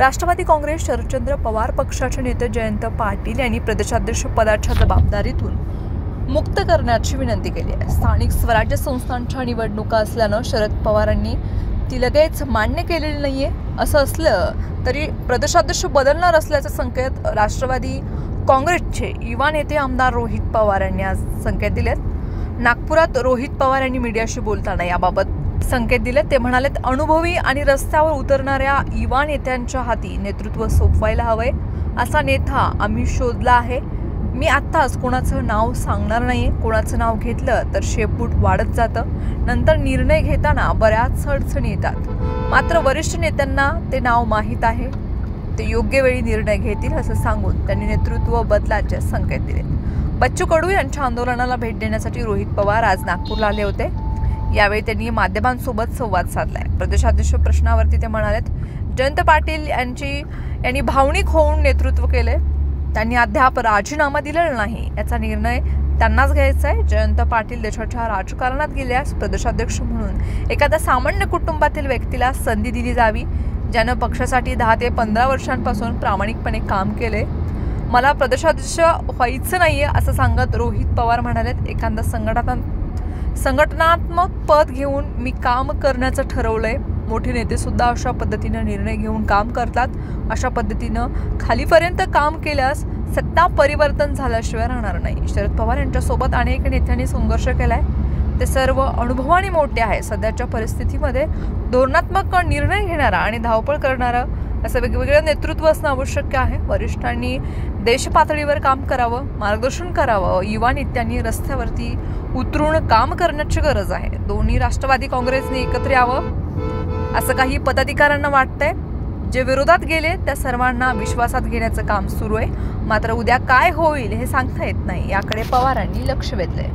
राष्ट्रवादी काँग्रेस शरदचंद्र पवार पक्षाचे नेते जयंत पाटील यांनी प्रदेशाध्यक्ष पदाच्या जबाबदारीतून मुक्त करण्याची विनंती केली आहे। स्थानिक स्वराज्य संस्थांच्या निवडणुका असल्यानं शरद पवारांनी ती लगेच मान्य केलेली नाहीये। असं असलं तरी प्रदेशाध्यक्ष बदलणार असल्याचे संकेत राष्ट्रवादी काँग्रेसचे युवा नेते आमदार रोहित पवार यांनी आज संकेत दिलेत। नागपुरात रोहित पवार यांनी मीडियाशी बोलताना याबाबत संकेत दिले। ते म्हणाले, अनुभवी आणि रस्त्यावर उतरणाऱ्या युवा नेत्यांच्या हाती नेतृत्व सोपवायला हवंय। असा नेता आम्ही शोधला आहे। मी आत्ताच कोणाचं नाव सांगणार नाहीये। कोणाचं नाव घेतलं तर शेपूट वाढत जातं। नंतर निर्णय घेताना बऱ्याच अडचणी येतात। मात्र वरिष्ठ नेत्यांना ते नाव माहीत आहे, ते योग्य वेळी निर्णय घेतील असं सांगून त्यांनी नेतृत्व बदलाचे संकेत दिले। बच्चू कडू यांच्या आंदोलनाला भेट देण्यासाठी रोहित पवार आज नागपूरला आले होते। यावेळी त्यांनी माध्यमांसोबत संवाद साधलाय। प्रदेशाध्यक्ष प्रश्नावरती ते म्हणाले, जयंत पाटील यांनी भावनिक होऊन नेतृत्व केले। त्यांनी अद्याप राजीनामा दिलेला नाही। याचा निर्णय त्यांनाच घ्यायचा आहे। जयंत पाटील देशाच्या राजकारणात गेल्यास प्रदेशाध्यक्ष म्हणून एखाद्या सामान्य कुटुंबातील व्यक्तीला संधी दिली जावी, ज्यानं पक्षासाठी 10 ते 15 वर्षांपासून प्रामाणिकपणे काम केले। मला प्रदेशाध्यक्ष व्हायचं नाहीये असं सांगत रोहित पवार म्हणाले, एखादा संघटनात्मक पद घेऊन मी काम करण्याचं ठरवलंय। मोठे नेते सुद्धा अशा पद्धतीने निर्णय घेऊन काम करतात। अशा पद्धतीनं खालीपर्यंत काम केल्यास सत्ता परिवर्तन झाल्याशिवाय राहणार नाही। शरद पवार यांच्यासोबत अनेक नेत्यांनी संघर्ष केलाय। ते सर्व अनुभवाने मोठे आहे। सध्याच्या परिस्थितीमध्ये धोरणात्मक निर्णय घेणारा आणि धावपळ करणारा असं वेगवेगळं नेतृत्व असणं आवश्यक आहे। वरिष्ठांनी देश पातळीवर काम करावं, मार्गदर्शन करावं। युवा नेत्यांनी रस्त्यावरती उतरून काम करण्याची गरज आहे। दोन्ही राष्ट्रवादी काँग्रेसने एकत्र यावं असं काही पदाधिकाऱ्यांना वाटतंय। जे विरोधात गेले त्या सर्वांना विश्वासात घेण्याचं काम सुरू आहे। मात्र उद्या काय होईल हे सांगता येत नाही। याकडे पवारांनी लक्ष वेधलंय।